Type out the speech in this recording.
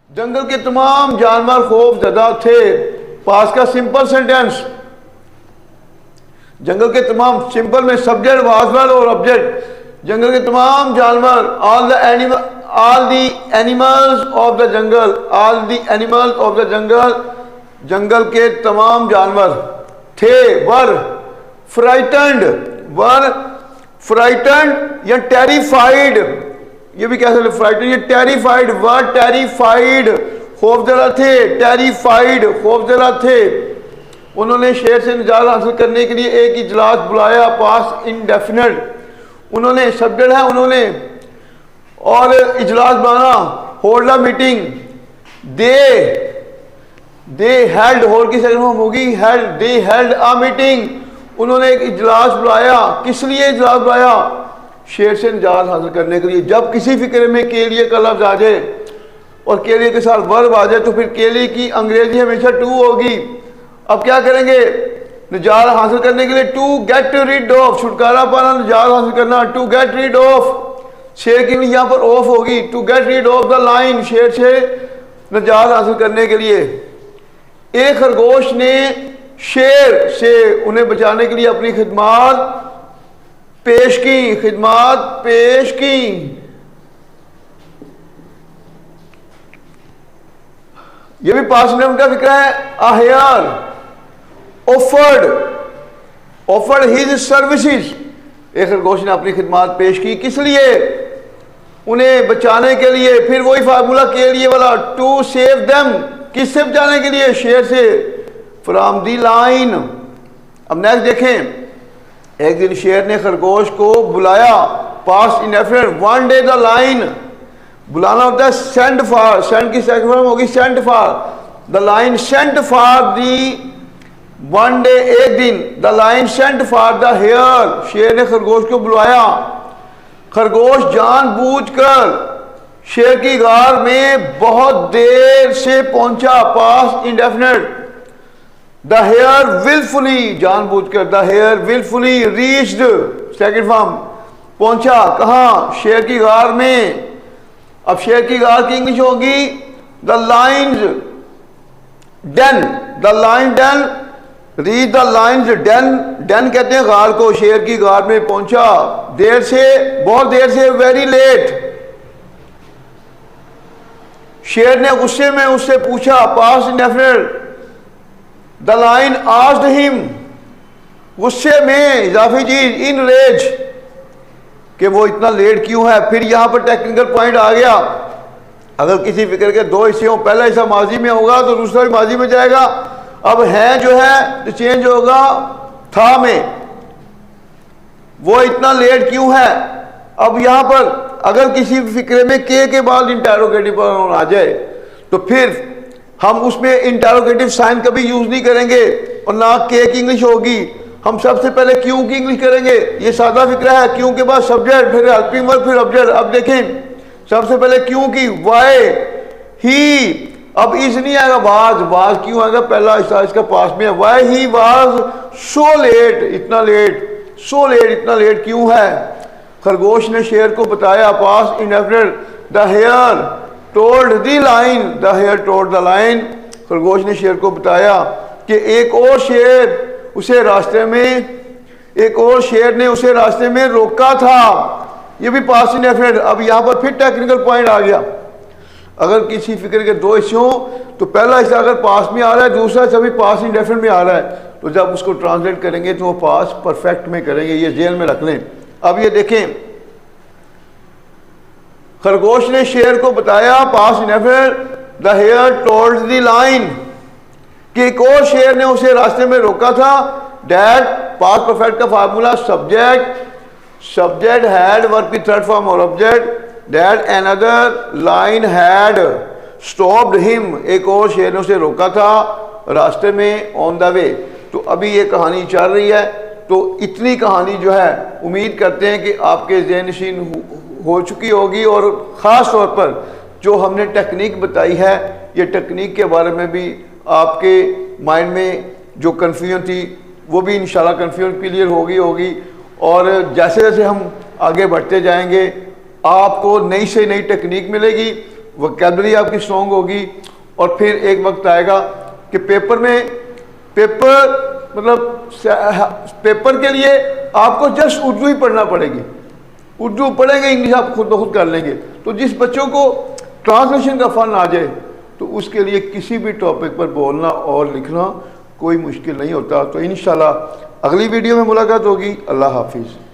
जंगल के तमाम जानवर खौफ ज़दा थे। पास का सिंपल सेंटेंस, जंगल के तमाम, सिंपल में सब्जेक्ट वाज वर्ब और ऑब्जेक्ट। जंगल के तमाम जानवर, all the animals of the jungle, all the animals of the jungle, जंगल के तमाम जानवर थे। वर फ्राइटन्ड या टेरिफाइड, ये भी कह सकते फ्राइटन या टेरिफाइड। वर टेरिफाइड, खौफजदा थे। टेरिफाइड, खौफजदा थे। उन्होंने शेर से निजात हासिल करने के लिए एक इजलास बुलाया, पास इंडेफिनिट। उन्होंने सब्जेक्ट है उन्होंने, और इजलास बुलाना, hold a meeting. They held, hold की सेकंड फॉर्म होगी held. They held a meeting, उन्होंने एक इजलास बुलाया। किस लिए इजलास बुलाया? शेर से निजात हासिल करने के लिए। जब किसी फिक्र में के लिए का लफ्ज आ जाए और के लिए के साथ वर्ब आ जाए तो फिर के लिए की अंग्रेजी हमेशा टू होगी। अब क्या करेंगे? निजात हासिल करने के लिए टू गेट रिड ऑफ, छुटकारा पाना, निजात हासिल करना, टू गेट रिड ऑफ। शेर के लिए यहाँ पर ऑफ होगी, to get rid of the line, शेर से निजात हासिल करने के लिए। एक खरगोश ने शेर से उन्हें बचाने के लिए अपनी खिदमत पेश की, खिदमत पेश की। यह भी पास में उनका फिक्र है। अहियर ऑफर्ड हिज सर्विसेज, एक खरगोश ने अपनी खिदमत पेश की। किस लिए? उन्हें बचाने के लिए। फिर वही फार्मूला के लिए वाला, टू सेव देम, किससे बचाने के लिए? शेर से। From the lion. अब नेक्स्ट देखें, एक दिन शेर ने खरगोश को बुलाया, past indefinite. One day the lion, बुलाना होता है सेंड फॉर, सेंड की सेकंड फॉर्म होगी send for. The lion sent for the, one day एक दिन, the lion sent for the hare, शेर ने खरगोश को बुलाया। खरगोश जानबूझकर शेर की गार में बहुत देर से पहुंचा, past indefinite. The hare wilfully, जानबूझकर, the hare wilfully reached, second form, पहुंचा। कहां? शेर की गार में। अब शेर की गार की इंग्लिश होगी the lines den, the line den, reach the lines den, den कहते हैं गार को। शेर की गार में पहुंचा, देर से, बहुत देर से, वेरी लेट। शेर ने गुस्से में उससे पूछा, past indefinite. The lion asked him, गुस्से में, इजाफी चीज, इन रेज, कि वो इतना लेट क्यों है। फिर यहां पर टेक्निकल पॉइंट आ गया। अगर किसी फिक्र के दो हिस्से हों, पहला हिस्सा माजी में होगा तो दूसरा भी माजी में जाएगा। अब है जो है तो चेंज होगा था में, वो इतना लेट क्यों है। अब यहां पर अगर किसी फिक्रे में के बाद इंटरोगेटिव आ जाए तो फिर हम उसमें इंटरोगेटिव साइन कभी यूज नहीं करेंगे और ना के की इंग्लिश होगी। हम सबसे पहले क्यों की इंग्लिश करेंगे। ये सादा फिक्रा है, क्यों के बाद सब्जेक्ट, फिर हेल्पिंग वर्ब, फिर ऑब्जेक्ट। अब देखें, सबसे पहले क्यों की, वाई, ही। अब इज नहीं आएगा, वाज क्यों आएगा, पहला हिस्सा इसका पास में है। Why he was so late, इतना लेट, सो लेट, इतना लेट क्यों है। खरगोश ने शेर को बताया, past indefinite. The hare told the lion, the hare told the lion, खरगोश ने शेर को बताया कि एक और शेर उसे रास्ते में, एक और शेर ने उसे रास्ते में रोका था। ये भी पास इंडेफिनिट। अब यहां पर फिर टेक्निकल पॉइंट आ गया। अगर किसी फिक्र के दो हिस्से हों तो पहला हिस्सा अगर पास में आ रहा है, दूसरा हिस्सा भी पास इंडेफिनिट में आ रहा है, तो जब उसको ट्रांसलेट करेंगे तो वो पास परफेक्ट में करेंगे। ये जेल में रख लें। अब ये देखें, खरगोश ने शेर को बताया, past indefinite. The hare told the lion, कि एक और शेर ने उसे रास्ते में रोका था। डैड, पास परफेक्ट का फार्मूला, सब्जेक्ट हैड, वर्ब की थर्ड फॉर्म और object. Dad another line had stopped him, एक और शेर ने उसे रोका था रास्ते में, ऑन द वे। तो अभी ये कहानी चल रही है। तो इतनी कहानी जो है उम्मीद करते हैं कि आपके ज़हन-नशीन हो चुकी होगी। और ख़ास तौर पर जो हमने टेक्निक बताई है, ये टेक्निक के बारे में भी आपके माइंड में जो कन्फ्यूजन थी वो भी इंशाल्लाह कन्फ्यूजन क्लियर होगी। और जैसे जैसे हम आगे बढ़ते जाएंगे आपको नई से नई टेक्निक मिलेगी। वोकैबुलरी आपकी स्ट्रॉन्ग होगी। और फिर एक वक्त आएगा कि पेपर के लिए आपको जस्ट उर्दू ही पढ़ना पड़ेगी। उर्दू पढ़ेंगे, इंग्लिश आप खुद ब खुद कर लेंगे। तो जिस बच्चों को ट्रांसलेशन का फ़न आ जाए तो उसके लिए किसी भी टॉपिक पर बोलना और लिखना कोई मुश्किल नहीं होता। तो इंशाल्लाह अगली वीडियो में मुलाकात होगी। अल्लाह हाफिज़।